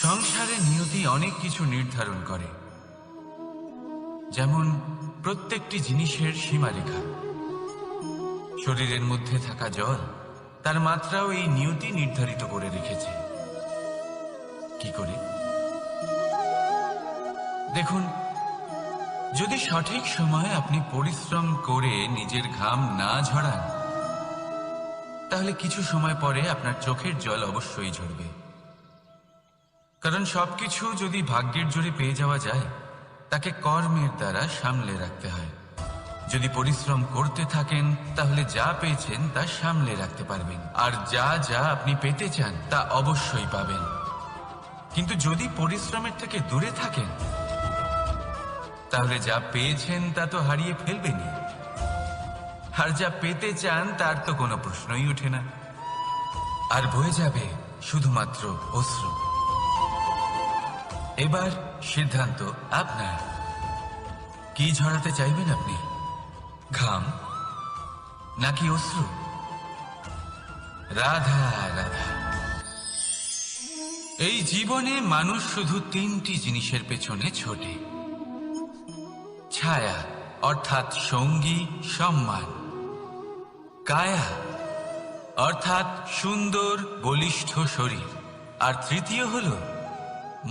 সংসারে নিয়তি অনেক কিছু নির্ধারণ করে, যেমন প্রত্যেকটি জিনিসের সীমারেখা। শরীরের মধ্যে থাকা জল, তার মাত্রাও এই নিয়তি নির্ধারিত করে রেখেছে। কি করে? দেখুন, যদি সঠিক সময়ে আপনি পরিশ্রম করে নিজের ঘাম না ঝরান, তাহলে কিছু সময় পরে আপনার চোখের জল অবশ্যই ঝরবে। কারণ সবকিছু যদি ভাগ্যের জোরে পেয়ে যাওয়া যায়, তাকে কর্মের দ্বারা সামলে রাখতে হয়। যদি পরিশ্রম করতে থাকেন, তাহলে যা পেয়েছেন তা সামলে রাখতে পারবেন, আর যা যা আপনি পেতে চান তা অবশ্যই পাবেন। কিন্তু যদি পরিশ্রমের থেকে দূরে থাকেন, তাহলে যা পেয়েছেন তা তো হারিয়ে ফেলবেনই, আর যা পেতে চান তার তো কোনো প্রশ্নই ওঠে না, আর বয়ে যাবে শুধুমাত্র অশ্রু। এবার সিদ্ধান্ত আপনার। কি ঝরাতে চাইবেন আপনি? ঘাম নাকি অশ্রু? রাধা রাধা। এই জীবনে মানুষ শুধু তিনটি জিনিসের পেছনে ছোটে: ছায়া অর্থাৎ সঙ্গী সম্মান, কায়া অর্থাৎ সুন্দর বলিষ্ঠ শরীর, আর তৃতীয় হল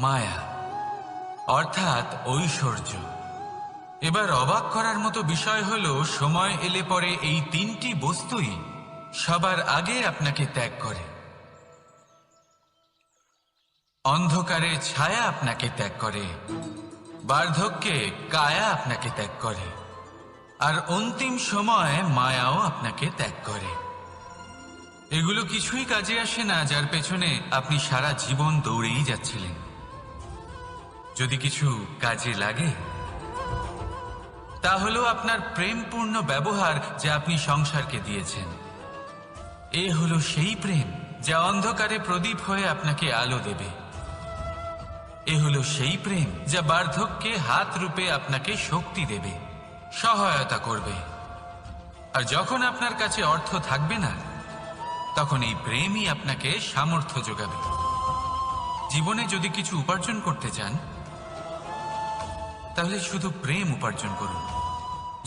মায়া অর্থাৎ ঐশ্বর্য। এবার অবাক করার মতো বিষয় হলো, সময় এলে পরে এই তিনটি বস্তুই সবার আগে আপনাকে ত্যাগ করে। অন্ধকারে ছায়া আপনাকে ত্যাগ করে, বার্ধক্যে কায়া আপনাকে ত্যাগ করে, আর অন্তিম সময়ে মায়াও আপনাকে ত্যাগ করে। এগুলো কিছুই কাজে আসে না যার পেছনে আপনি সারা জীবন দৌড়েই যাচ্ছিলেন। যদি কিছু কাজে লাগে, তা হলো আপনার প্রেমপূর্ণ ব্যবহার যা আপনি সংসারকে দিয়েছেন। এ হলো সেই প্রেম যা অন্ধকারে প্রদীপ হয়ে আপনাকে আলো দেবে। এ হলো সেই প্রেম যা বার্ধক্যে হাত রূপে আপনাকে শক্তি দেবে, সহায়তা করবে। আর যখন আপনার কাছে অর্থ থাকবে না, তখন এই প্রেমই আপনাকে সামর্থ্য যোগাবে। জীবনে যদি কিছু উপার্জন করতে চান, তাহলে শুধু প্রেম উপার্জন করুন।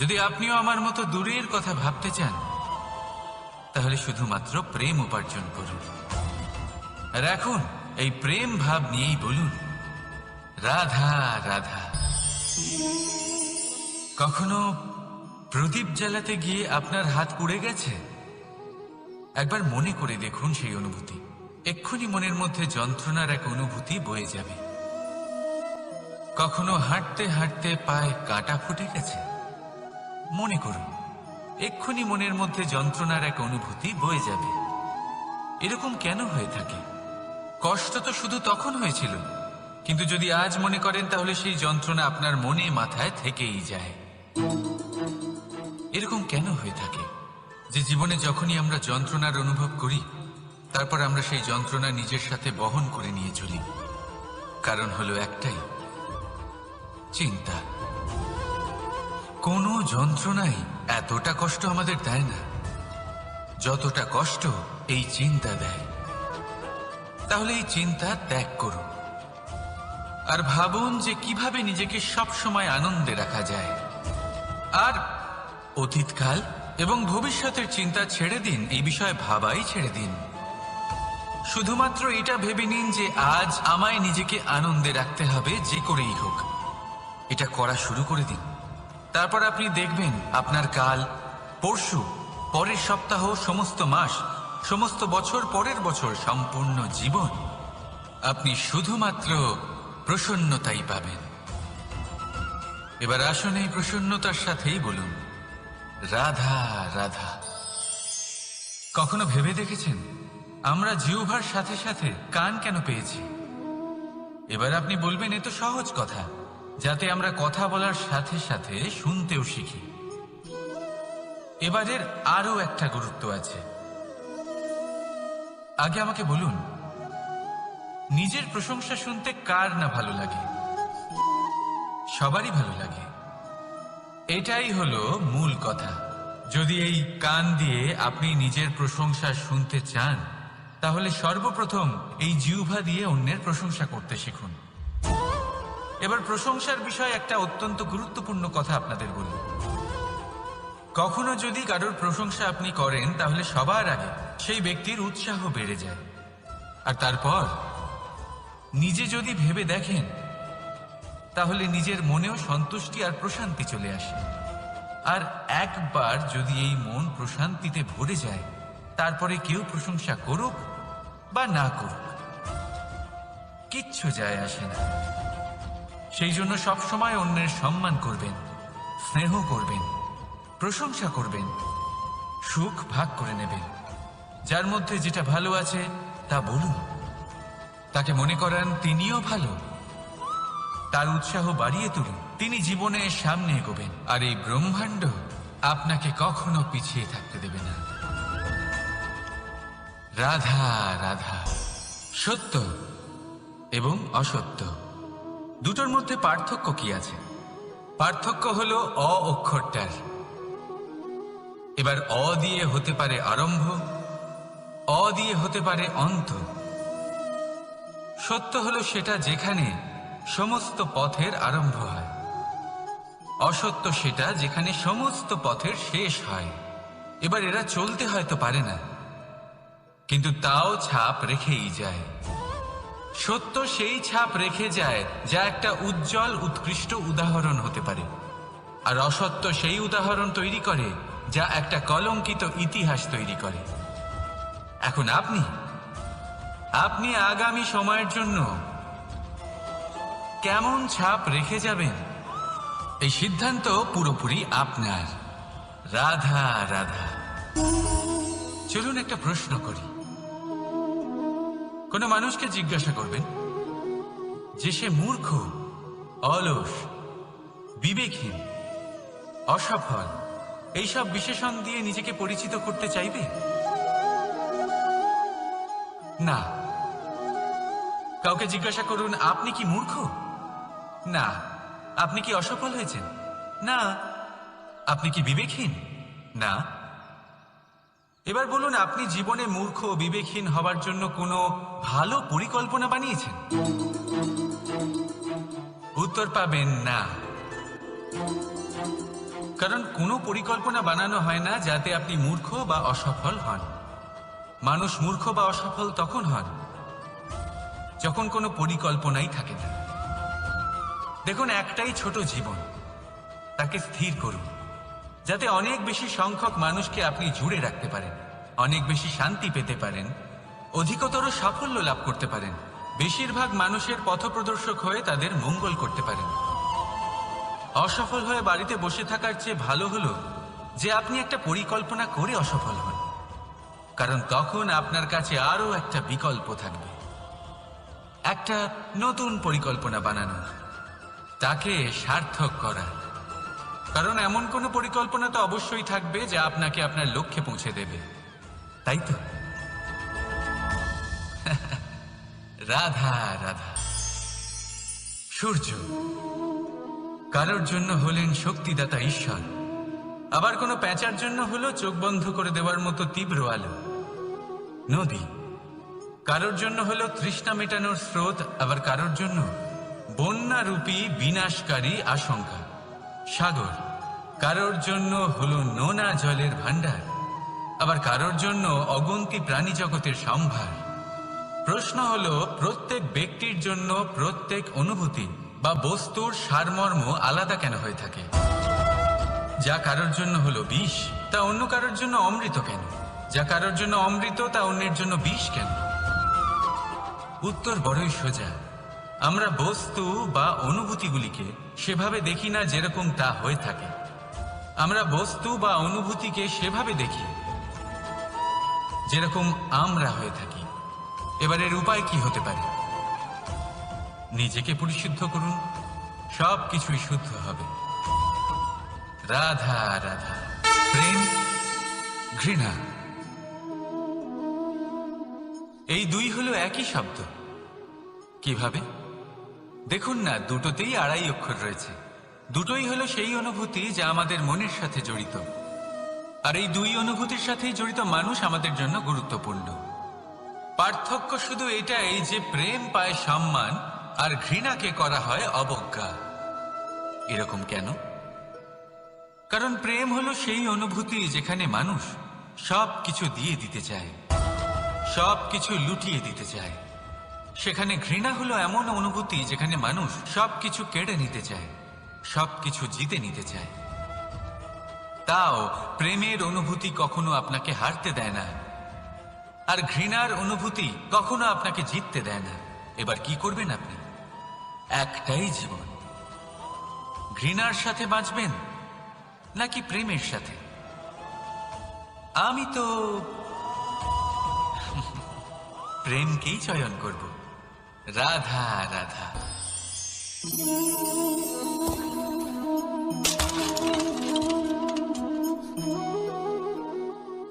যদি আপনিও আমার মতো দূরের কথা ভাবতে চান, তাহলে শুধুমাত্র প্রেম উপার্জন করুন। আর এখন এই প্রেম ভাব নিয়েই বলুন, রাধা রাধা। কখনো প্রদীপ জ্বালাতে গিয়ে আপনার হাত পুড়ে গেছে? একবার মনে করে দেখুন সেই অনুভূতি। এক্ষুনি মনের মধ্যে যন্ত্রণার এক অনুভূতি বয়ে যাবে। কখনো হাঁটতে হাঁটতে পায়ে কাঁটা ফুটে গেছে? মনে করুন, এক্ষুনি মনের মধ্যে যন্ত্রণার এক অনুভূতি বয়ে যাবে। এরকম কেন হয়ে থাকে? কষ্ট তো শুধু তখন হয়েছিল, কিন্তু যদি আজ মনে করেন, তাহলে সেই যন্ত্রণা আপনার মনে মাথায় থেকেই যায়। এরকম কেন হয়ে থাকে যে জীবনে যখনই আমরা যন্ত্রণার অনুভব করি, তারপর আমরা সেই যন্ত্রণা নিজের সাথে বহন করে নিয়ে চলি? কারণ হলো একটাই, চিন্তা। কোনো যন্ত্রণাই এতটা কষ্ট আমাদের দেয় না যতটা কষ্ট এই চিন্তা দেয়। তাহলে এই চিন্তা ত্যাগ করুন, আর ভাবুন যে কিভাবে নিজেকে সব সময় আনন্দে রাখা যায়। আর অতীতকাল এবং ভবিষ্যতের চিন্তা ছেড়ে দিন, এই বিষয়ে ভাবাই ছেড়ে দিন। শুধুমাত্র এটা ভেবে নিন যে আজ আমায় নিজেকে আনন্দে রাখতে হবে, যে করেই হোক। এটা করা শুরু করে দিন। তারপর আপনি দেখবেন আপনার কাল, পরশু, পরের সপ্তাহ, সমস্ত মাস, সমস্ত বছর, পরের বছর, সম্পূর্ণ জীবন আপনি শুধুমাত্র প্রসন্নতাই পাবেন। এবার আসুন এই প্রসন্নতার সাথেই বলুন, রাধা রাধা। কখনো ভেবে দেখেছেন আমরা জিহ্বার সাথে সাথে কান কেন পেয়েছি? এবার আপনি বলবেন, এ তো সহজ কথা, যাতে আমরা কথা বলার সাথে সাথে শুনতেও শিখি। এবারের আরো একটা গুরুত্ব আছে। আগে আমাকে বলুন, নিজের প্রশংসা শুনতে কার না ভালো লাগে? সবারই ভালো লাগে। এটাই হলো মূল কথা। যদি এই কান দিয়ে আপনি নিজের প্রশংসা শুনতে চান, তাহলে সর্বপ্রথম এই জিহ্বা দিয়ে অন্যের প্রশংসা করতে শিখুন। এবার প্রশংসার বিষয়ে একটা অত্যন্ত গুরুত্বপূর্ণ কথা আপনাদের বলি। কখনো যদি কারোর প্রশংসা আপনি করেন তাহলে সবার আগে সেই ব্যক্তির উৎসাহ বেড়ে যায়, আর তারপর নিজে যদি ভেবে দেখেন তাহলে নিজের মনেও সন্তুষ্টি আর প্রশান্তি চলে আসে। আর একবার যদি এই মন প্রশান্তিতে ভরে যায়, তারপরে কেউ প্রশংসা করুক বা না করুক কিচ্ছু যায় আসে না। সেই জন্য সবসময় অন্যের সম্মান করবেন, স্নেহ করবেন, প্রশংসা করবেন, সুখ ভাগ করে নেবেন। যার মধ্যে যেটা ভালো আছে তা বলুন, তাকে মনে করান তিনিও ভালো, তার উৎসাহ বাড়িয়ে তুলুন। তিনি জীবনে সামনে এগোবেন, আর এই ব্রহ্মাণ্ড আপনাকে কখনো পিছিয়ে থাকতে দেবে না। রাধা রাধা। সত্য এবং অসত্য দুটোর মধ্যে পার্থক্য কি আছে? পার্থক্য হলো অ অক্ষরটার। এবার অ দিয়ে হতে পারে আরম্ভ, অ দিয়ে হতে পারে অন্ত। সত্য হলো সেটা যেখানে সমস্ত পথের আরম্ভ হয়, অসত্য সেটা যেখানে সমস্ত পথের শেষ হয়। এবার এরা চলতে হয়তো পারে না, কিন্তু তাও ছাপ রেখেই যায়। সত্য সেই ছাপ রেখে যায় যা একটা উজ্জ্বল উৎকৃষ্ট উদাহরণ হতে পারে, আর অসত্য সেই উদাহরণ তৈরি করে যা একটা কলঙ্কিত ইতিহাস তৈরি করে। এখন আপনি আগামী সময়ের জন্য কেমন ছাপ রেখে যাবেন, এই সিদ্ধান্ত পুরোপুরি আপনার। রাধা রাধা। চলুন একটা প্রশ্ন করি। কোনো মানুষকে জিজ্ঞাসা করবেন যে সে মূর্খ, অলস, বিবেকহীন, অসফল এইসব বিশেষণ দিয়ে নিজেকে পরিচিত করতে চাইবে? না। কাউকে জিজ্ঞাসা করুন আপনি কি মূর্খ? না। আপনি কি অসফল হয়েছেন? না। আপনি কি বিবেকহীন? না। এবার বলুন আপনি জীবনে মূর্খ ও বিবেকহীন হবার জন্য কোনো ভালো পরিকল্পনা বানিয়েছেন? উত্তর পাবেন না। কারণ কোনো পরিকল্পনা বানানো হয় না যাতে আপনি মূর্খ বা অসফল হন। মানুষ মূর্খ বা অসফল তখন হন যখন কোনো পরিকল্পনাই থাকে না। দেখুন, একটাই ছোট জীবন, তাকে স্থির করুন যাতে অনেক বেশি সংখ্যক মানুষকে আপনি জুড়ে রাখতে পারেন, অনেক বেশি শান্তি পেতে পারেন, অধিকতর সাফল্য লাভ করতে পারেন, বেশিরভাগ মানুষের পথপ্রদর্শক হয়ে তাদের মঙ্গল করতে পারেন। অসফল হয়ে বাড়িতে বসে থাকার চেয়ে ভালো হলো যে আপনি একটা পরিকল্পনা করে অসফল হন, কারণ তখন আপনার কাছে আরো একটা বিকল্প থাকবে, একটা নতুন পরিকল্পনা বানানো, তাকে সার্থক করা। কারণ এমন কোনো পরিকল্পনা তো অবশ্যই থাকবে যা আপনাকে আপনার লক্ষ্যে পৌঁছে দেবে, তাই তো? রাধা রাধা। সূর্য কারোর জন্য হলেন শক্তিদাতা ঈশ্বর, আবার কোনো প্যাঁচার জন্য হলো চোখ বন্ধ করে দেওয়ার মতো তীব্র আলো। নদী কারোর জন্য হলো তৃষ্ণা মেটানোর স্রোত, আবার কারোর জন্য বন্যারূপী বিনাশকারী আশঙ্কা। সাগর কারোর জন্য হলো নোনা জলের ভাণ্ডার, আবার কারোর জন্য অগন্তি প্রাণী জগতের সম্ভার। প্রশ্ন হলো প্রত্যেক ব্যক্তির জন্য প্রত্যেক অনুভূতি বা বস্তুর সারমর্ম আলাদা কেন হয়ে থাকে? যা কারোর জন্য হলো বিষ তা অন্য কারোর জন্য অমৃত কেন? যা কারোর জন্য অমৃত তা অন্যের জন্য বিষ কেন? উত্তর বড়ই সোজা। আমরা বস্তু বা অনুভূতিগুলিকে সেভাবে দেখি না যেরকম তা হয়ে থাকে, আমরা বস্তু বা অনুভূতিকে সেভাবে দেখি যেরকম আমরা হয়ে থাকি। এবারের উপায় কি হতে পারে? নিজেকে পরিশুদ্ধ করুন, সব কিছুই শুদ্ধ হবে। রাধা রাধা। প্রেম, ঘৃণা, এই দুই হলো একই শব্দ। কিভাবে? দেখুন না, দুটোতেই আড়াই অক্ষর রয়েছে। দুটোই হলো সেই অনুভূতি যা আমাদের মনের সাথে জড়িত, আর এই দুই অনুভূতির সাথেই জড়িত মানুষ আমাদের জন্য গুরুত্বপূর্ণ। পার্থক্য শুধু এটাই যে প্রেম পায় সম্মান আর ঘৃণাকে করা হয় অবজ্ঞা। এরকম কেন? কারণ প্রেম হলো সেই অনুভূতি যেখানে মানুষ সব কিছু দিয়ে দিতে চায়, সব কিছু লুটিয়ে দিতে চায়। সেখানে ঘৃণা হলো এমন অনুভূতি যেখানে মানুষ সবকিছু কেড়ে নিতে চায়, সবকিছু জিতে নিতে চায়। তাও প্রেমের অনুভূতি কখনো আপনাকে হারতে দেয় না, আর ঘৃণার অনুভূতি কখনো আপনাকে জিততে দেয় না। এবার কি করবেন আপনি? একটাই জীবন, ঘৃণার সাথে বাঁচবেন নাকি প্রেমের সাথে? আমি তো প্রেমকেই চয়ন করব। রাধা রাধা।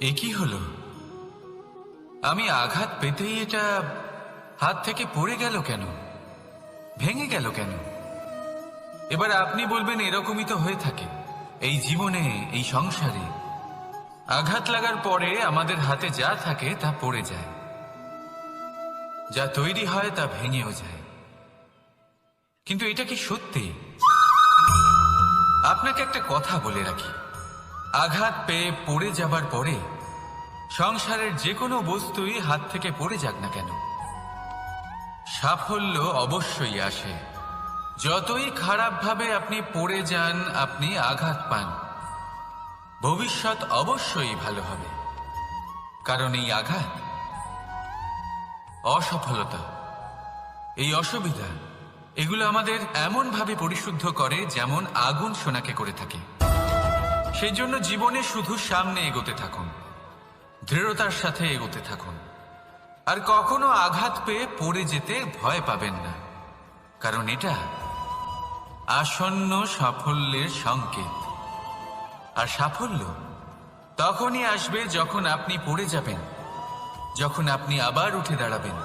এ কি হলো? আমি আঘাত পেতেই এটা হাত থেকে পড়ে গেল কেন, ভেঙে গেল কেন? এবার আপনি বলবেন এরকমই তো হয়ে থাকে এই জীবনে, এই সংসারে। আঘাত লাগার পরে আমাদের হাতে যা থাকে তা পড়ে যায়, যা তৈরি হয় তা ভেঙেও যায়। কিন্তু এটা কি সত্যি? আপনাকে একটা কথা বলে রাখি, আঘাত পেয়ে পড়ে যাবার পরে সংসারের যে কোনো বস্তুই হাত থেকে পড়ে যাক না কেন, সাফল্য অবশ্যই আসে। যতই খারাপভাবে আপনি পড়ে যান, আপনি আঘাত পান, ভবিষ্যৎ অবশ্যই ভালো হবে। কারণ এই আঘাত, অসফলতা, এই অসুবিধা, এগুলো আমাদের এমন ভাবে পরিশুদ্ধ করে যেমন আগুন সোনাকে করে থাকে। সেই জন্য জীবনে শুধু সামনে এগোতে থাকুন, দৃঢ়তার সাথে এগোতে থাকুন, আর কখনো আঘাত পেয়ে পড়ে যেতে ভয় পাবেন না। কারণ এটা আসন্ন সাফল্যের সংকেত। আর সাফল্য তখনই আসবে যখন আপনি পড়ে যাবেন, যখন আপনি আবার উঠে দাঁড়াবেন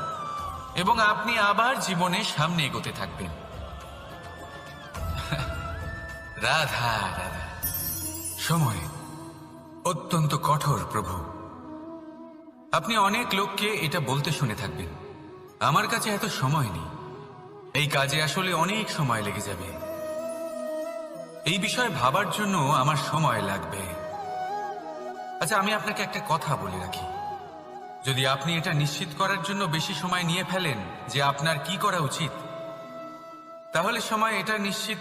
এবং আপনি আবার জীবনে সামনে এগোতে থাকবেন। রাধা রাধা। সময় অত্যন্ত কঠোর প্রভু। আপনি অনেক লোককে এটা বলতে শুনে থাকবেন, আমার কাছে এত সময় নেই, এই কাজে আসলে অনেক সময় লেগে যাবে, এই বিষয়ে ভাবার জন্য আমার সময় লাগবে। আচ্ছা, আমি আপনাকে একটা কথা বলে রাখি, যদি আপনি এটা নিশ্চিত করার জন্য বেশি সময় নিয়ে ফেলেন যে আপনার কি করা উচিত, তাহলে সময় এটা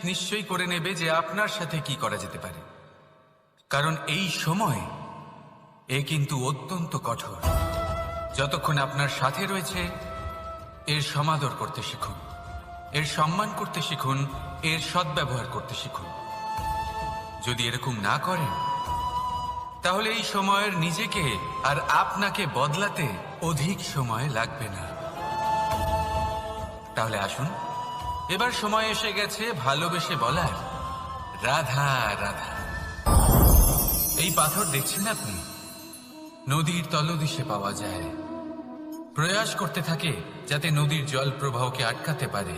নিশ্চয়ই করে নেবে যে আপনার সাথে কি করা যেতে পারে। কারণ এই সময় এ কিন্তু অত্যন্ত কঠোর। যতক্ষণ আপনার সাথে রয়েছে এর সমাদর করতে শিখুন, এর সম্মান করতে শিখুন, এর সদ্ব্যবহার করতে শিখুন। যদি এরকম না করেন তাহলে এই সময়ের নিজেকে আর আপনাকে বদলাতে অধিক সময় লাগবে না। তাহলে আসুন, এবার সময় এসে গেছে ভালোবেসে বলার রাধা রাধা। এই পাথর দেখছেন আপনি, নদীর তলদেশে পাওয়া যায়। প্রয়াস করতে থাকে যাতে নদীর জল প্রবাহকে আটকাতে পারে।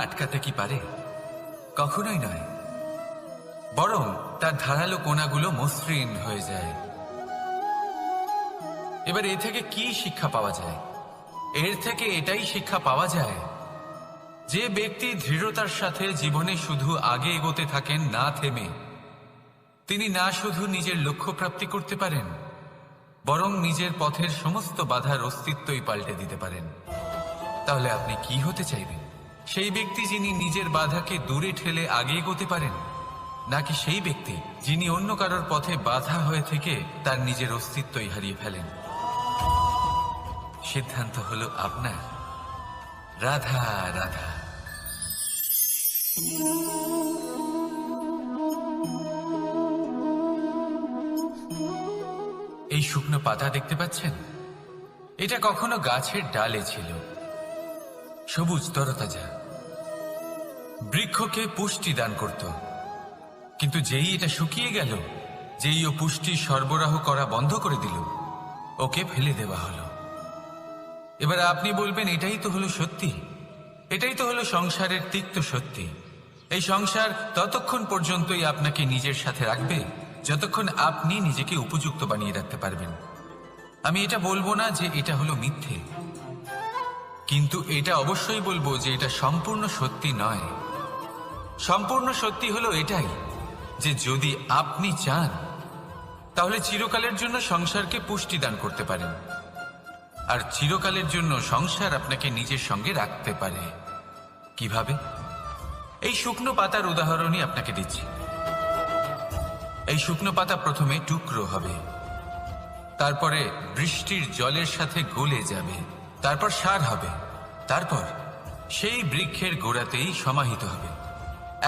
আটকাতে কি পারে? কখনোই নয়, বরং তার ধারালো কোণাগুলো মসৃণ হয়ে যায়। এবার এ থেকে কি শিক্ষা পাওয়া যায়? এর থেকে এটাই শিক্ষা পাওয়া যায় যে ব্যক্তি দৃঢ়তার সাথে জীবনে শুধু আগে এগোতে থাকেন না থেমে, তিনি না শুধু নিজের লক্ষ্য প্রাপ্তি করতে পারেন, বরং নিজের পথের সমস্ত বাধার অস্তিত্বই পাল্টে দিতে পারেন। তাহলে আপনি কি হতে চাইবেন? সেই ব্যক্তি যিনি নিজের বাধাকে দূরে ঠেলে আগে এগোতে পারেন, নাকি সেই ব্যক্তি যিনি অন্য কারোর পথে বাধা হয়ে থেকে তার নিজের অস্তিত্বই হারিয়ে ফেলেন? সিদ্ধান্ত হলো আপনার। রাধা রাধা। এই শুকনো পাতা দেখতে পাচ্ছেন? এটা কখনো গাছের ডালে ছিল, সবুজ তরতাজা, বৃক্ষকে পুষ্টি দান করত। কিন্তু যেই এটা শুকিয়ে গেল, যেই ও পুষ্টি সরবরাহ করা বন্ধ করে দিল, ওকে ফেলে দেওয়া হলো। এবার আপনি বলবেন এটাই তো হলো সত্যি, এটাই তো হলো সংসারের তিক্ত সত্যি। এই সংসার ততক্ষণ পর্যন্তই আপনাকে নিজের সাথে রাখবে যতক্ষণ আপনি নিজেকে উপযুক্ত বানিয়ে রাখতে পারবেন। আমি এটা বলবো না যে এটা হলো মিথ্যে, কিন্তু এটা অবশ্যই বলবো যে এটা সম্পূর্ণ সত্যি নয়। সম্পূর্ণ সত্যি হলো এটাই যে যদি আপনি চান তাহলে চিরকালের জন্য সংসারকে পুষ্টি দান করতে পারেন, আর চিরকালের জন্য সংসার আপনাকে নিজের সঙ্গে রাখতে পারে। কিভাবে? এই শুকনো পাতার উদাহরণই আপনাকে দিচ্ছি। এই শুকনো পাতা প্রথমে টুকরো হবে, তারপরে বৃষ্টির জলের সাথে গলে যাবে, তারপর সার হবে, তারপর সেই বৃক্ষের গোড়াতেই সমাহিত হবে,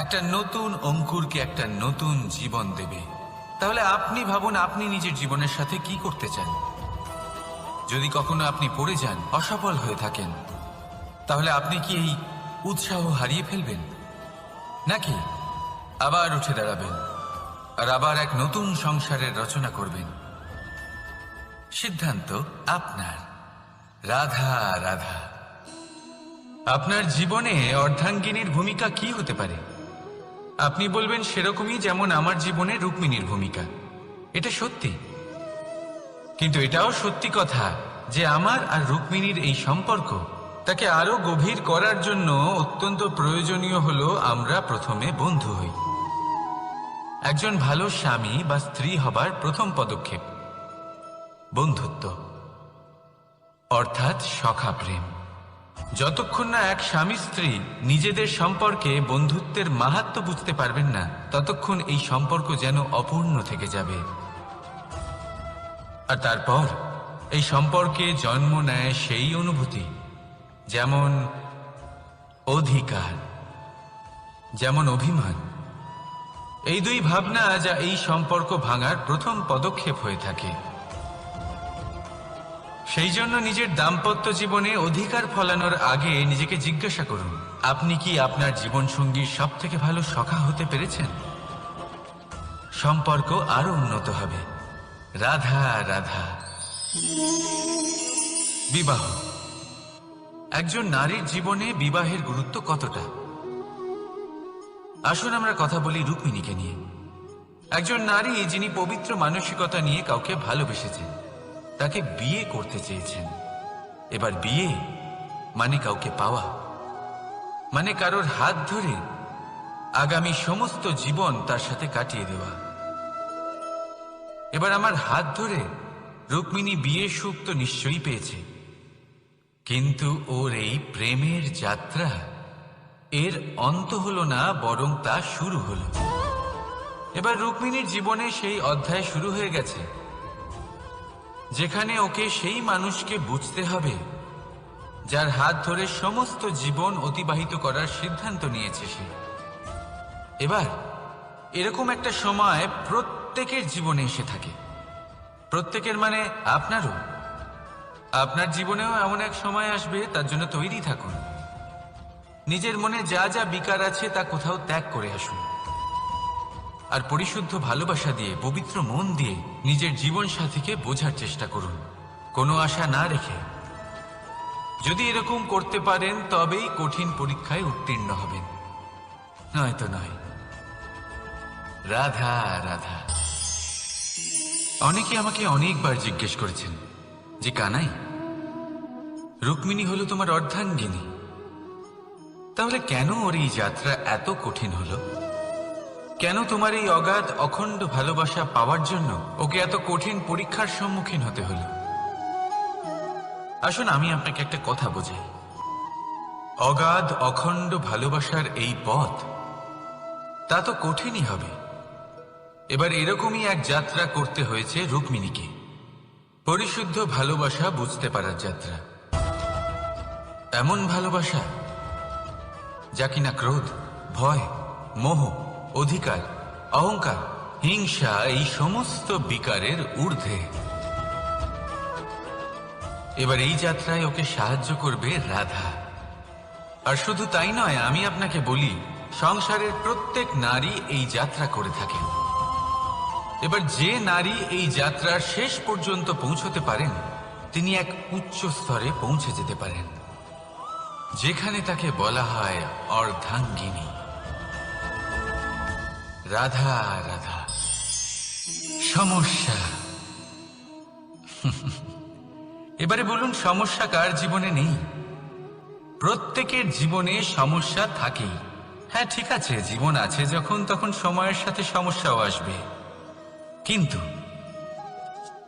একটা নতুন অঙ্কুরকে একটা নতুন জীবন দেবে। তাহলে আপনি ভাবুন আপনি নিজের জীবনের সাথে কি করতে চান। যদি কখনো আপনি পড়ে যান, অসফল হয়ে থাকেন, তাহলে আপনি কি এই উৎসাহ হারিয়ে ফেলবেন, নাকি আবার উঠে দাঁড়াবেন আর আবার এক নতুন সংসারের রচনা করবেন? সিদ্ধান্ত আপনার। রাধা রাধা। আপনার জীবনে অর্ধাঙ্গিনীর ভূমিকা কি হতে পারে? আপনি বলবেন সেরকমই যেমন আমার জীবনে রুক্মিণীর ভূমিকা। এটা সত্যি, কিন্তু এটাও সত্যি কথা যে আমার আর রুক্মিণীর এই সম্পর্ক তাকে আরো গভীর করার জন্য অত্যন্ত প্রয়োজনীয় হলো আমরা প্রথমে বন্ধু হই। একজন ভালো স্বামী বা স্ত্রী হবার প্রথম পদক্ষেপ বন্ধুত্ব, অর্থাৎ সখা প্রেম। যতক্ষণ না এক স্বামী স্ত্রী নিজেদের সম্পর্কে বন্ধুত্বের মাহাত্ম্য বুঝতে পারবেন না, ততক্ষণ এই সম্পর্ক যেন অপূর্ণ থেকে যাবে। আর তারপর এই সম্পর্কে জন্ম নেয় সেই অনুভূতি, যেমন অধিকার, যেমন অভিমান। এই দুই ভাবনা যা এই সম্পর্ক ভাঙার প্রথম পদক্ষেপ হয়ে থাকে। সেই জন্য নিজের দাম্পত্য জীবনে অধিকার ফলানোর আগে নিজেকে জিজ্ঞাসা করুন, আপনি কি আপনার জীবনসঙ্গীর সব থেকে ভালো সখা হতে পেরেছেন? সম্পর্ক আরো উন্নত হবে। রাধা রাধা। বিবাহ। একজন নারীর জীবনে বিবাহের গুরুত্ব কতটা? আসুন আমরা কথা বলি রুক্মিণীকে নিয়ে। একজন নারী যিনি পবিত্র মানসিকতা নিয়ে কাউকে ভালোবেসেছেন, তাকে বিয়ে করতে চেয়েছেন। এবার বিয়ে মানে কাউকে পাওয়া, মানে কারোর হাত ধরে আগামী সমস্ত জীবন তার সাথে কাটিয়ে দেওয়া। এবার আমার হাত ধরে রুক্মিণী বিয়ের সুখ তো নিশ্চয়ই পেয়েছে, কিন্তু ওর এই প্রেমের যাত্রা এর অন্ত হলো না, বরং তা শুরু হলো। এবার রুক্মিণীর জীবনে সেই অধ্যায় শুরু হয়ে গেছে যেখানে ওকে সেই মানুষকে বুঝতে হবে যার হাত ধরে সমস্ত জীবন অতিবাহিত করার সিদ্ধান্ত নিয়েছে সে। এবার এরকম একটা সময় প্রত্যেকের জীবনে এসে থাকে। প্রত্যেকের মানে আপনারও। আপনার জীবনেও এমন এক সময় আসবে, তার জন্য তৈরি থাকুন। নিজের মনে যা যা বিকার আছে তা কোথাও ত্যাগ করে আসুন, আর পরিশুদ্ধ ভালোবাসা দিয়ে, পবিত্র মন দিয়ে নিজের জীবন সাথীকে বোঝার চেষ্টা করুন, কোনো আশা না রেখে। যদি এরকম করতে পারেন তবেই কঠিন পরীক্ষায় উত্তীর্ণ হবেন, নয়তো নয়। রাধা রাধা। অনেকে আমাকে অনেকবার জিজ্ঞেস করেছেন যে কানাই, রুক্মিণী হলো তোমার অর্ধাঙ্গিনী, তাহলে কেন ওর এই যাত্রা এত কঠিন হলো? কেন তোমার এই অগাধ অখণ্ড ভালোবাসা পাওয়ার জন্য ওকে এত কঠিন পরীক্ষার সম্মুখীন হতে হলো? আসুন আমি আপনাকে একটা কথা বোঝাই। অগাধ অখণ্ড ভালোবাসার এই পথ তা তো কঠিনই হবে। এবার এরকমই এক যাত্রা করতে হয়েছে রুক্মিণীকে, পরিশুদ্ধ ভালোবাসা বুঝতে পারার যাত্রা। এমন ভালোবাসা যা কিনা ক্রোধ, ভয়, মোহ, অধিকার, অহংকার, হিংসা এই সমস্ত বিকারের ঊর্ধ্বে। এবার এই যাত্রায় ওকে সাহায্য করবে রাধা। আর শুধু তাই নয়, আমি আপনাকে বলি, সংসারের প্রত্যেক নারী এই যাত্রা করে থাকেন। এবার যে নারী এই যাত্রার শেষ পর্যন্ত পৌঁছতে পারেন, তিনি এক উচ্চ স্তরে পৌঁছে যেতে পারেন, যেখানে তাকে বলা হয় অর্ধাঙ্গিনী। রাধা রাধা। সমস্যা এবারে বলুন, সমস্যা কার জীবনে নেই? প্রত্যেকের জীবনে সমস্যা থাকেই। হ্যাঁ, ঠিক আছে, জীবন আছে যখন, তখন সময়ের সাথে সমস্যাও আসবে। কিন্তু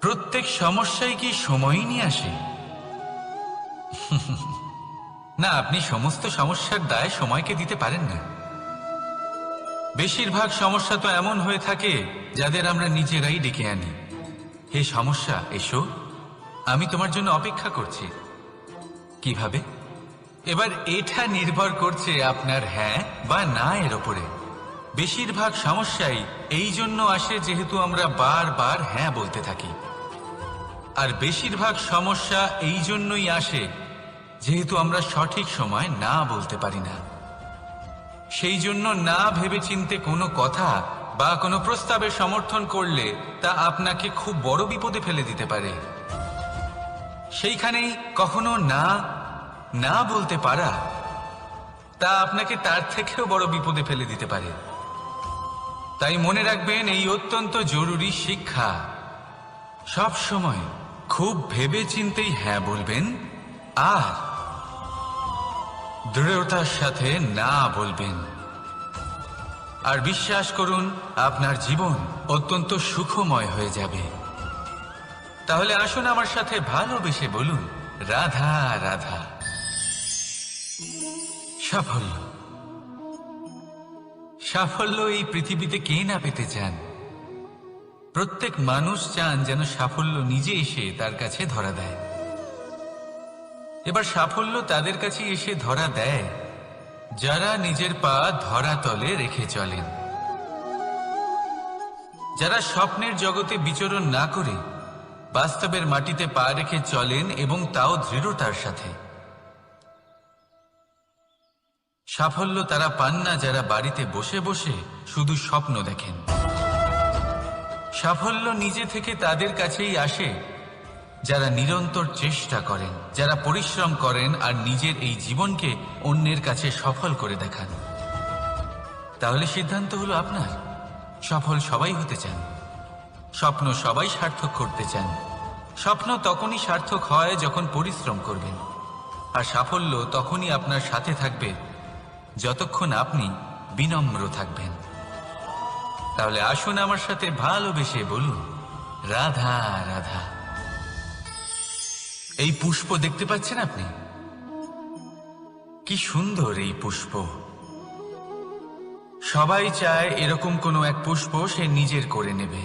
প্রত্যেক সমস্যাই কি সময়ই নিয়ে আসে? না, আপনি সমস্ত সমস্যার দায় সময়কে দিতে পারেন না। বেশিরভাগ সমস্যা তো এমন হয়ে থাকে যাদের আমরা নিজেরাই ডেকে আনি। হে সমস্যা, এসো, আমি তোমার জন্য অপেক্ষা করছি। কিভাবে? এবার এটা নির্ভর করছে আপনার হ্যাঁ বা না এর ওপরে। বেশিরভাগ সমস্যাই এই জন্য আসে যেহেতু আমরা বারবার হ্যাঁ বলতে থাকি, আর বেশিরভাগ সমস্যা এই জন্যই আসে যেহেতু আমরা সঠিক সময় না বলতে পারি না। সেই জন্য না ভেবেচিন্তে কোনো কথা বা কোনো প্রস্তাবের সমর্থন করলে তা আপনাকে খুব বড় বিপদে ফেলে দিতে পারে। সেইখানেই কখনো না না বলতে পারা তা আপনাকে তার থেকেও বড় বিপদে ফেলে দিতে পারে। তাই মনে রাখবেন, এই অত্যন্ত জরুরি শিক্ষা। সব সময় খুব ভেবেচিন্তেই হ্যাঁ বলবেন আর দৃঢ়তার সাথে না বলবেন। আর বিশ্বাস করুন, আপনার জীবন অত্যন্ত সুখময় হয়ে যাবে। তাহলে আসুন আমার সাথে ভালোবেসে বলুন, রাধা রাধা। সাফল্য, সাফল্য এই পৃথিবীতে কে না পেতে চান? প্রত্যেক মানুষ চান যেন সাফল্য নিজে এসে তার কাছে ধরা দেয়। এবার সাফল্য তাদের কাছে এসে ধরা দেয় যারা নিজের পা ধরাতলে রেখে চলেন, যারা স্বপ্নের জগতে বিচরণ না করে বাস্তবের মাটিতে পা রেখে চলেন এবং তাও দৃঢ়তার সাথে। সাফল্য তারা পান না যারা বাড়িতে বসে বসে শুধু স্বপ্ন দেখেন। সাফল্য নিজে থেকে তাদের কাছেই আসে যারা নিরন্তর চেষ্টা করেন, যারা পরিশ্রম করেন আর নিজের এই জীবনকে অন্যের কাছে সফল করে দেখান। তাহলে সিদ্ধান্ত হলো আপনার। সফল সবাই হতে চান, স্বপ্ন সবাই সার্থক করতে চান। স্বপ্ন তখনই সার্থক হয় যখন পরিশ্রম করবেন, আর সাফল্য তখনই আপনার সাথে থাকবে যতক্ষণ আপনি বিনম্র থাকবেন। তাহলে আসুন আমার সাথে ভালোবেসে বলুন, রাধা রাধা। এই পুষ্প দেখতে পাচ্ছেন আপনি? কি সুন্দর এই পুষ্প। সবাই চায় এরকম কোনো এক পুষ্প সে নিজের করে নেবে,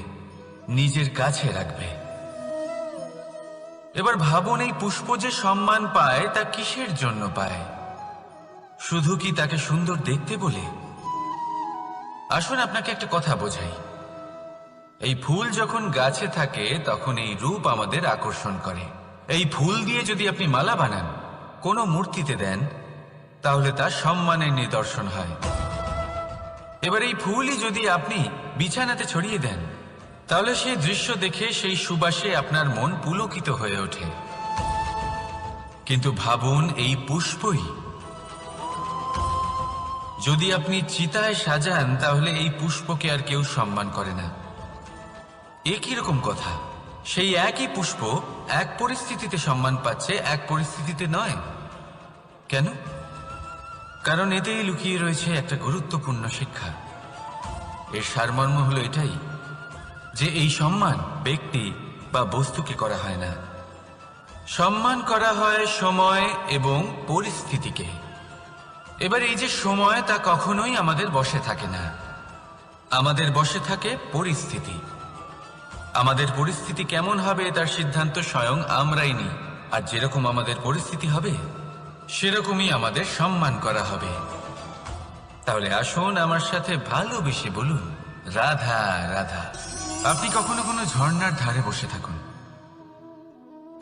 নিজের কাছে রাখবে। এবার ভাবুন, এই পুষ্প যে সম্মান পায় তা কিসের জন্য পায়? শুধু কি তাকে সুন্দর দেখতে বলে? আসুন আপনাকে একটা কথা বোঝাই। এই ফুল যখন গাছে থাকে তখন এই রূপ আমাদের আকর্ষণ করে। এই ফুল দিয়ে যদি আপনি মালা বানান, কোনো মূর্তিতে দেন, তাহলে তা সম্মানের নিদর্শন হয়। এবার এই ফুলই যদি আপনি বিছানাতে ছড়িয়ে দেন, তাহলে সেই দৃশ্য দেখে সেই সুবাসে আপনার মন পুলকিত হয়ে ওঠে। কিন্তু ভাবুন, এই পুষ্পই যদি আপনি চিতায় সাজান, তাহলে এই পুষ্পকে আর কেউ সম্মান করে না। একই রকম কথা, সেই একই পুষ্প এক পরিস্থিতিতে সম্মান পাচ্ছে, এক পরিস্থিতিতে নয়। কেন? কারণ এতেই লুকিয়ে রয়েছে একটা গুরুত্বপূর্ণ শিক্ষা। এর সারমর্ম হলো এটাই যে এই সম্মান ব্যক্তি বা বস্তুকে করা হয় না, সম্মান করা হয় সময় এবং পরিস্থিতিকে। এবার এই যে সময়, তা কখনোই আমাদের বশে থাকে না। আমাদের বশে থাকে পরিস্থিতি। আমাদের পরিস্থিতি কেমন হবে তার সিদ্ধান্ত স্বয়ং আমরাই নিই, আর যেরকম আমাদের পরিস্থিতি হবে সেরকমই আমাদের সম্মান করা হবে। তাহলে আসুন আমার সাথে ভালোবেসে বলুন, রাধা রাধা। আপনি কখনো কোনো ঝর্ণার ধারে বসে থাকুন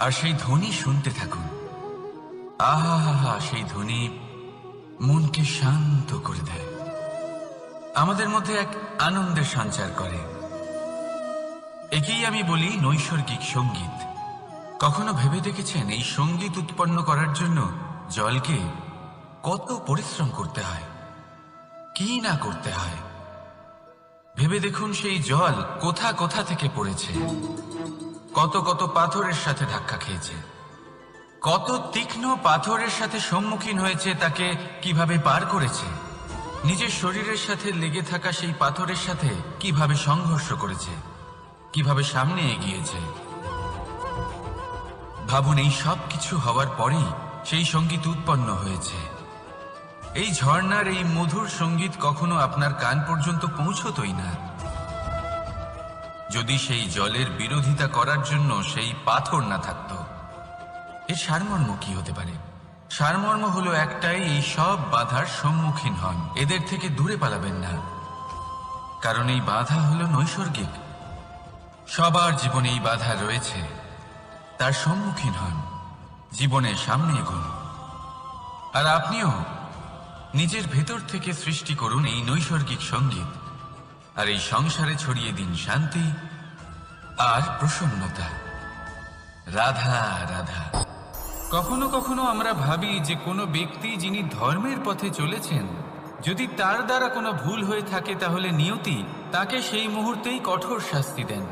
আর সেই ধ্বনি শুনতে থাকুন। আহা হা হা, সেই ধ্বনি মনকে শান্ত করে দেয়, আমাদের মধ্যে এক আনন্দের সঞ্চার করে। একেই আমি বলি নৈসর্গিক সঙ্গীত। কখনো ভেবে দেখেছেন এই সঙ্গীত উৎপন্ন করার জন্য জলকে কত পরিশ্রম করতে হয়, কি না করতে হয়? ভেবে দেখুন, সেই জল কোথা কোথা থেকে পড়েছে, কত কত পাথরের সাথে ধাক্কা খেয়েছে, কত তীক্ষ্ণ পাথরের সাথে সম্মুখীন হয়েছে, তাকে কিভাবে পার করেছে, নিজের শরীরের সাথে লেগে থাকা সেই পাথরের সাথে কিভাবে সংঘর্ষ করেছে, কিভাবে সামনে এগিয়েছে। ভাবুন, এই সব কিছু হওয়ার পরেই সেই সঙ্গীত উৎপন্ন হয়েছে। এই ঝর্ণার এই মধুর সঙ্গীত কখনো আপনার কান পর্যন্ত পৌঁছতই না যদি সেই জলের বিরোধিতা করার জন্য সেই পাথর না থাকত। এর সারমর্ম কি হতে পারে? সারমর্ম হলো একটাই, এই সব বাধার সম্মুখীন হন, এদের থেকে দূরে পালাবেন না, কারণ এই বাধা হলো নৈসর্গিক। সবার জীবনে এই বাধা রয়েছে, তার সম্মুখীন হন, জীবনের সামনে এগোন। আর আপনিও নিজের ভেতর থেকে সৃষ্টি করুন এই নৈসর্গিক সঙ্গীত, আর এই সংসারে ছড়িয়ে দিন শান্তি আর প্রসন্নতা। রাধা রাধা। কখনো কখনো আমরা ভাবি যে কোনো ব্যক্তি যিনি ধর্মের পথে চলেছেন, যদি তার দ্বারা কোনো ভুল হয়ে থাকে তাহলে নিয়তি তাকে সেই মুহূর্তেই কঠোর শাস্তি দেন।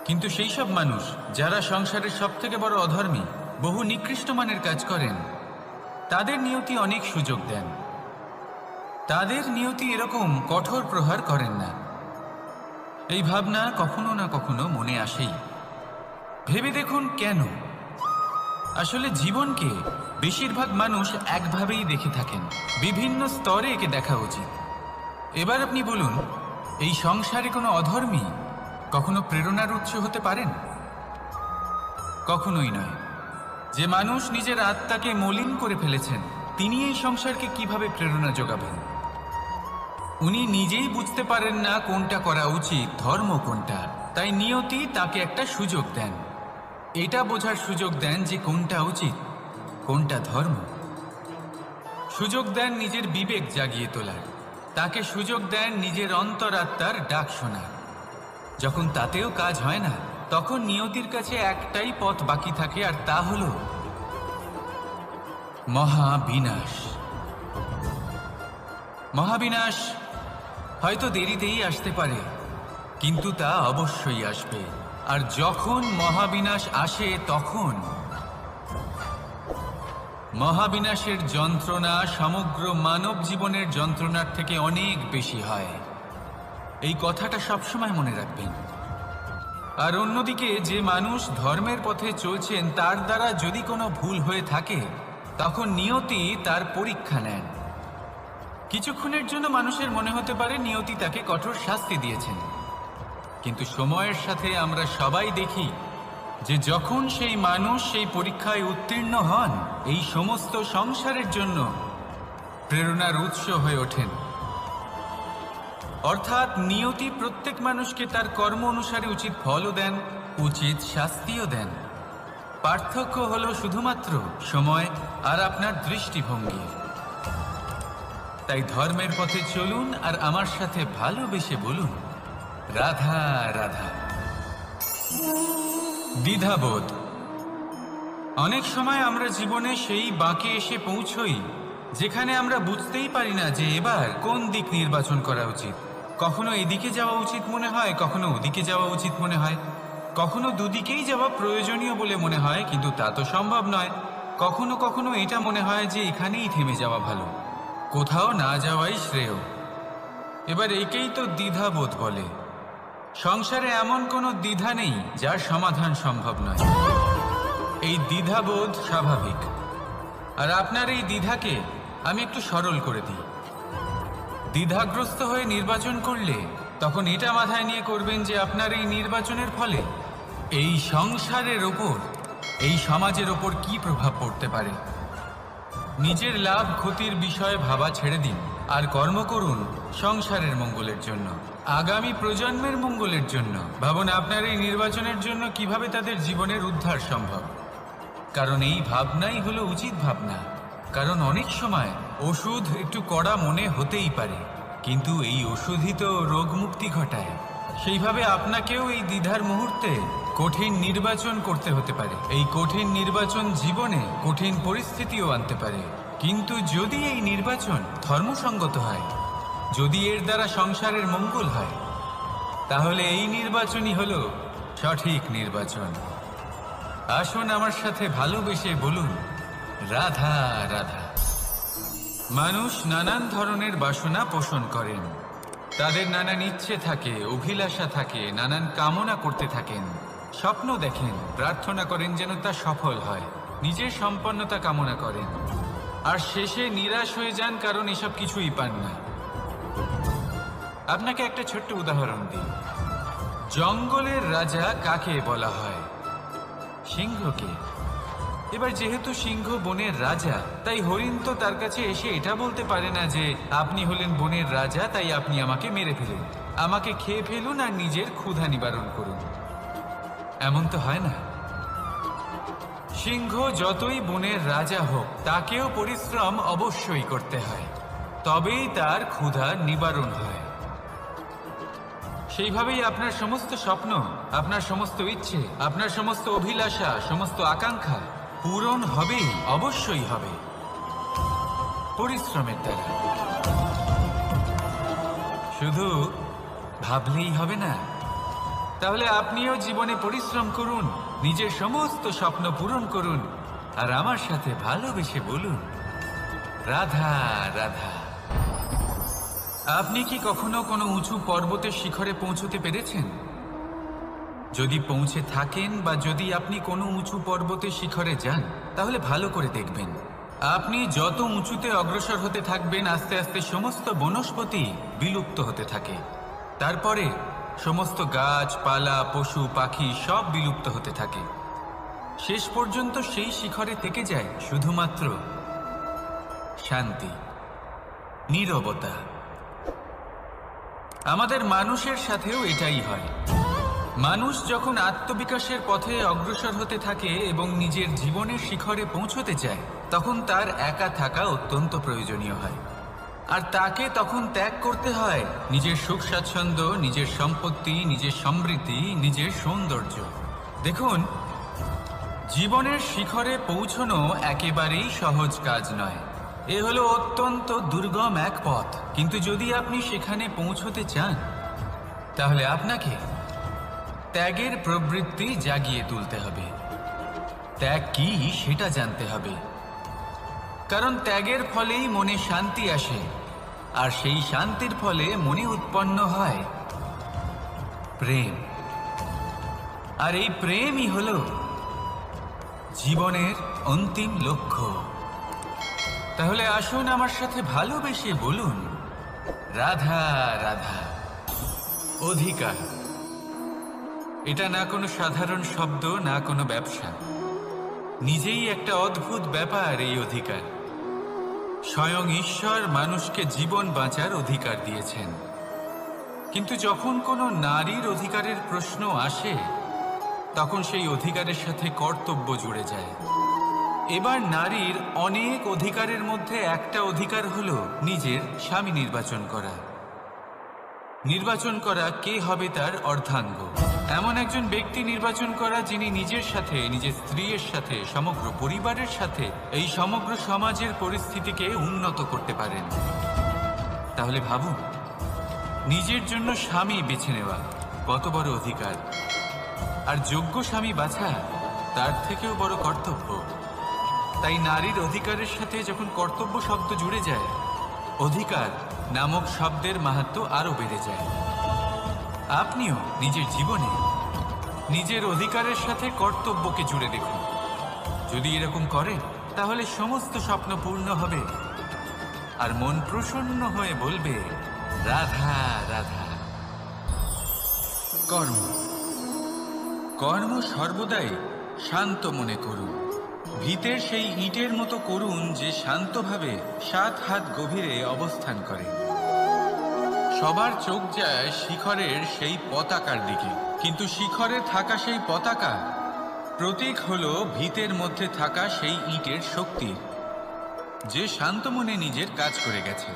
কিন্তু সেই সব মানুষ যারা সংসারের সবথেকে বড় অধর্মী, বহু নিকৃষ্ট মানের কাজ করেন, তাদের নিয়তি অনেক সুযোগ দেন। তাদের নিয়তি এরকম কঠোর প্রহার করেন না। এই ভাবনা কখনো না কখনো মনে আসেই। ভেবে দেখুন কেন? আসলে জীবনকে বেশিরভাগ মানুষ একভাবেই দেখে থাকেন, বিভিন্ন স্তরে একে দেখা উচিত। এবার আপনি বলুন, এই সংসারে কোনো অধর্মী কখনো প্রেরণার উৎস হতে পারেন? কখনোই নয়। যে মানুষ নিজের আত্মাকে মলিন করে ফেলেছেন, তিনি এই সংসারকে কিভাবে প্রেরণা যোগাবেন? উনি নিজেই বুঝতে পারেন না কোনটা করা উচিত, ধর্ম কোনটা। তাই নিয়তি তাকে একটা সুযোগ দেন, এটা বোঝার সুযোগ দেন যে কোনটা উচিত, কোনটা ধর্ম। সুযোগ দেন নিজের বিবেক জাগিয়ে তোলার, তাকে সুযোগ দেন নিজের অন্তরাত্মার ডাক শোনার। যখন তাতেও কাজ হয় না, তখন নিয়তির কাছে একটাই পথ বাকি থাকে, আর তা হল মহাবিনাশ। মহাবিনাশ হয়তো দেরিতেই আসতে পারে, কিন্তু তা অবশ্যই আসবে। আর যখন মহাবিনাশ আসে, তখন মহাবিনাশের যন্ত্রণা সমগ্র মানব জীবনের যন্ত্রণার থেকে অনেক বেশি হয়। এই কথাটা সবসময় মনে রাখবেন। আর অন্যদিকে যে মানুষ ধর্মের পথে চলছেন, তার দ্বারা যদি কোনো ভুল হয়ে থাকে, তখন নিয়তি তার পরীক্ষা নেন। কিছুক্ষণের জন্য মানুষের মনে হতে পারে নিয়তি তাকে কঠোর শাস্তি দিয়েছেন, কিন্তু সময়ের সাথে আমরা সবাই দেখি যে যখন সেই মানুষ সেই পরীক্ষায় উত্তীর্ণ হন, এই সমস্ত সংসারের জন্য প্রেরণার উৎস হয়ে ওঠেন। অর্থাৎ নিয়তি প্রত্যেক মানুষকে তার কর্ম অনুসারে উচিত ফলও দেন, উচিত শাস্তিও দেন। পার্থক্য হলো শুধুমাত্র সময় আর আপনার দৃষ্টিভঙ্গি। তাই ধর্মের পথে চলুন আর আমার সাথে ভালোবেসে বলুন, রাধা রাধা। দ্বিধাবোধ। অনেক সময় আমরা জীবনে সেই বাঁকে এসে পৌঁছই যেখানে আমরা বুঝতেই পারি না যে এবার কোন দিক নির্বাচন করা উচিত। কখনো এদিকে যাওয়া উচিত মনে হয়, কখনো ওদিকে যাওয়া উচিত মনে হয়, কখনো দুদিকেই যাওয়া প্রয়োজনীয় বলে মনে হয়, কিন্তু তা তো সম্ভব নয়। কখনো কখনো এটা মনে হয় যে এখানেই থেমে যাওয়া ভালো, কোথাও না যাওয়াই শ্রেয়। এবার একেই তো দ্বিধাবোধ বলে। সংসারে এমন কোনো দ্বিধা নেই যার সমাধান সম্ভব নয়। এই দ্বিধাবোধ স্বাভাবিক। আর আপনার এই দ্বিধাকে আমি একটু সরল করে দিই। দ্বিধাগ্রস্ত হয়ে নির্বাচন করলে তখন এটা মাথায় নিয়ে করবেন যে আপনার এই নির্বাচনের ফলে এই সংসারের ওপর, এই সমাজের ওপর কি প্রভাব পড়তে পারে। নিজের লাভ ক্ষতির বিষয়ে ভাবা ছেড়ে দিন আর কর্ম করুন সংসারের মঙ্গলের জন্য, আগামী প্রজন্মের মঙ্গলের জন্য। ভাবুন আপনার এই নির্বাচনের জন্য কিভাবে তাদের জীবনের উদ্ধার সম্ভব। কারণ এই ভাবনাই হলো উচিত ভাবনা। কারণ অনেক সময় ওষুধ একটু কড়া মনে হতেই পারে, কিন্তু এই ওষুধই তো রোগ মুক্তি ঘটায়। সেইভাবে আপনাকেও এই দ্বিধার মুহূর্তে কঠিন নির্বাচন করতে হতে পারে। এই কঠিন নির্বাচন জীবনে কঠিন পরিস্থিতিও আনতে পারে, কিন্তু যদি এই নির্বাচন ধর্মসঙ্গত হয়, যদি এর দ্বারা সংসারের মঙ্গল হয়, তাহলে এই নির্বাচনই হলো সঠিক নির্বাচন। আসুন আমার সাথে ভালোবেসে বলুন, রাধা রাধা। মানুষ নানান ধরনের বাসনা পোষণ করেন, তাদের নানান ইচ্ছে থাকে, অভিলাষা থাকে, নানান কামনা করতে থাকেন, স্বপ্ন দেখেন, প্রার্থনা করেন যেন তা সফল হয়, নিজের সম্পন্নতা কামনা করেন, আর শেষে নিরাশ হয়ে যান কারণ এসব কিছুই পান না। আপনাকে একটা ছোট্ট উদাহরণ দিই। জঙ্গলের রাজা কাকে বলা হয়? সিংহকে। এবার যেহেতু সিংহ বনের রাজা, তাই হরিণ তো তার কাছে এসে এটা বলতে পারে না যে আপনি হলেন বনের রাজা, তাই আপনি আমাকে মেরে ফেলুন, আমাকে খেয়ে ফেলুন আর নিজের ক্ষুধা নিবারণ করুন। এমন তো হয় না। সিংহ যতই বনের রাজা হোক, তাকেও পরিশ্রম অবশ্যই করতে হয়, তবেই তার ক্ষুধা নিবারণ হয়। সেইভাবেই আপনার সমস্ত স্বপ্ন, আপনার সমস্ত ইচ্ছে, আপনার সমস্ত অভিলাষা, সমস্ত আকাঙ্ক্ষা পূরণ হবেই, অবশ্যই হবে, পরিশ্রমের দ্বারা। শুধু ভাবলেই হবে না। তাহলে আপনিও জীবনে পরিশ্রম করুন, নিজের সমস্ত স্বপ্ন পূরণ করুন, আর আমার সাথে ভালোবেসে বলুন, রাধা রাধা। আপনি কি কখনো কোনো উঁচু পর্বতের শিখরে পৌঁছতে পেরেছেন? যদি পৌঁছে থাকেন বা যদি আপনি কোনো উঁচু পর্বতের শিখরে যান, তাহলে ভালো করে দেখবেন, আপনি যত উঁচুতে অগ্রসর হতে থাকবেন, আস্তে আস্তে সমস্ত বনস্পতি বিলুপ্ত হতে থাকে। তারপরে সমস্ত গাছপালা, পশু পাখি সব বিলুপ্ত হতে থাকে। শেষ পর্যন্ত সেই শিখরে থেকে যায় শুধুমাত্র শান্তি, নীরবতা। আমাদের মানুষের সাথেও এটাই হয়। মানুষ যখন আত্মবিকাশের পথে অগ্রসর হতে থাকে এবং নিজের জীবনের শিখরে পৌঁছতে চায়, তখন তার একা থাকা অত্যন্ত প্রয়োজনীয় হয়। আর তাকে তখন ত্যাগ করতে হয় নিজের সুখ স্বাচ্ছন্দ্য, নিজের সম্পত্তি, নিজের সমৃদ্ধি, নিজের সৌন্দর্য। দেখুন, জীবনের শিখরে পৌঁছনো একেবারেই সহজ কাজ নয়। এ হলো অত্যন্ত দুর্গম এক পথ, কিন্তু যদি আপনি সেখানে পৌঁছতে চান, তাহলে আপনাকে ত্যাগের প্রবৃত্তি জাগিয়ে তুলতে হবে। ত্যাগ কি সেটা জানতে হবে, কারণ ত্যাগের ফলেই মনে শান্তি আসে, আর সেই শান্তির ফলে মনে উৎপন্ন হয় প্রেম। আর এই প্রেমই হলো জীবনের অন্তিম লক্ষ্য। তাহলে আসুন আমার সাথে ভালোবেসে বলুন, রাধা রাধা। অধিকার, এটা না কোনো সাধারণ শব্দ, না কোনো ব্যবসা, নিজেই একটা অদ্ভুত ব্যাপার এই অধিকার। স্বয়ং ঈশ্বর মানুষকে জীবন বাঁচার অধিকার দিয়েছেন, কিন্তু যখন কোনো নারীর অধিকারের প্রশ্ন আসে, তখন সেই অধিকারের সাথে কর্তব্য জুড়ে যায়। এবার নারীর অনেক অধিকারের মধ্যে একটা অধিকার হলো নিজের স্বামী নির্বাচন করা। নির্বাচন করা কে হবে তার অর্ধাঙ্গ, এমন একজন ব্যক্তি নির্বাচন করা যিনি নিজের সাথে, নিজের স্ত্রীর সাথে, সমগ্র পরিবারের সাথে এই সমগ্র সমাজের পরিস্থিতিকে উন্নত করতে পারেন। তাহলে ভাবুন, নিজের জন্য স্বামী বেছে নেওয়া কত বড় অধিকার, আর যোগ্য স্বামী বাছা তার থেকেও বড় কর্তব্য। তাই নারীর অধিকারের সাথে যখন কর্তব্য শব্দ জুড়ে যায়, অধিকার নামক শব্দের মাহাত্ম্য আরো বেড়ে যায়। আপনিও নিজের জীবনে নিজের অধিকারের সাথে কর্তব্যকে জুড়ে দেখুন। যদি এরকম করেন, তাহলে সমস্ত স্বপ্ন পূর্ণ হবে, আর মন প্রসন্ন হয়ে বলবে, রাধা রাধা। কর্ম, কর্ম সর্বদাই শান্ত মনে করুন। ভিতের সেই ইটের মতো করুন যে শান্তভাবে 7 হাত গভীরে অবস্থান করে। সবার চোখ যায় শিখরের সেই পতাকার দিকে, কিন্তু শিখরে থাকা সেই পতাকা প্রতীক হলো ভিতের মধ্যে থাকা সেই ইটের শক্তি, যে শান্ত মনে নিজের কাজ করে গেছে।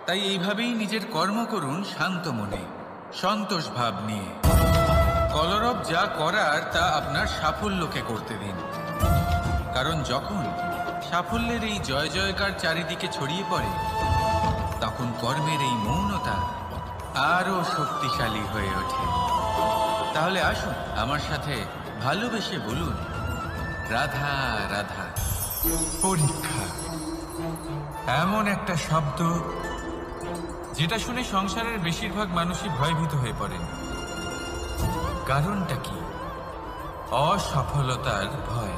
তাই এইভাবেই নিজের কর্ম করুন শান্ত মনে, সন্তোষ ভাব নিয়ে। কলরব যা করার তা আপনার সাফল্যকে করতে দিন, কারণ যখন সাফল্যের এই জয় জয়কার চারিদিকে ছড়িয়ে পড়ে, তখন কর্মের এই মৌনতা আরো শক্তিশালী হয়ে ওঠে। তাহলে আসুন আমার সাথে ভালোবেসে বলুন, রাধা রাধা। পরীক্ষা এমন একটা শব্দ যেটা শুনে সংসারের বেশিরভাগ মানুষই ভয়ভীত হয়ে পড়েন। কারণটা কি? অসফলতার ভয়।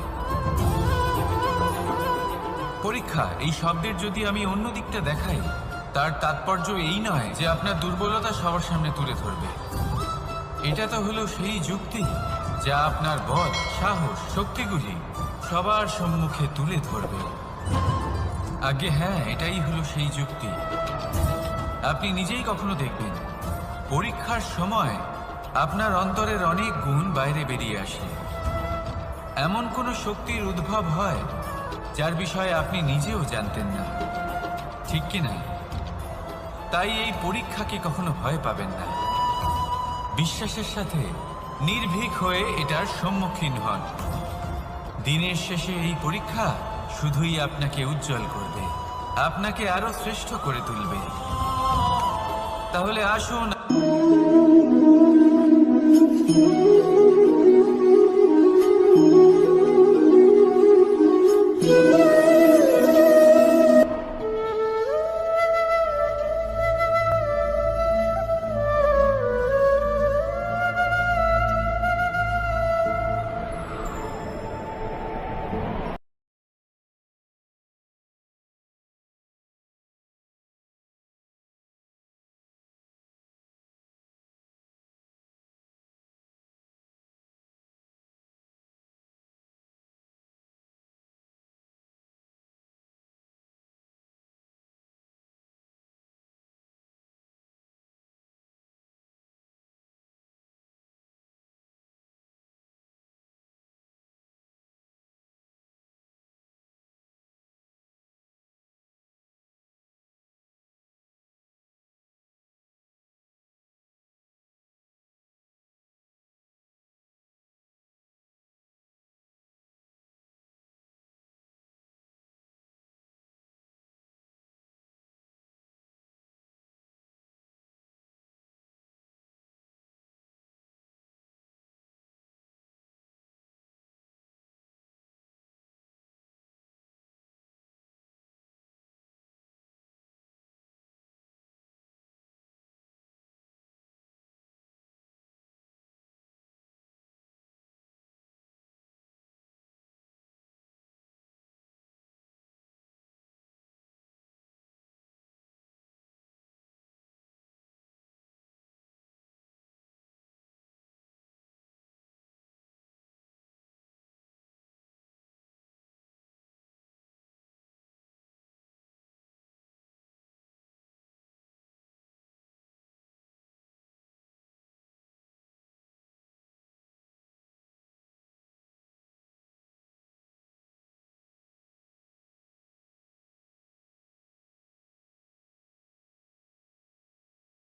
পরীক্ষা এই শব্দের যদি আমি অন্য দিকটা দেখাই, তার তাৎপর্য এই নয় যে আপনার দুর্বলতা সবার সামনে তুলে ধরবে। এটা তো হলো সেই যুক্তি যা আপনার বল, সাহস, শক্তিগুলি সবার সম্মুখে তুলে ধরবে। আগে হ্যাঁ, এটাই হলো সেই যুক্তি। আপনি নিজেই কখনো দেখবেন পরীক্ষার সময় আপনার অন্তরের অনেক গুণ বাইরে বেরিয়ে আসে। এমন কোনো শক্তির উদ্ভব হয় যার বিষয়ে আপনি নিজেও জানতেন না, ঠিক কিনা? তাই এই পরীক্ষাকে কখনো ভয় পাবেন না। বিশ্বাসের সাথে নির্ভীক হয়ে এটার সম্মুখীন হন। দিনের শেষে এই পরীক্ষা শুধুই আপনাকে উজ্জ্বল করবে, আপনাকে আরো শ্রেষ্ঠ করে তুলবে। তাহলে আসুন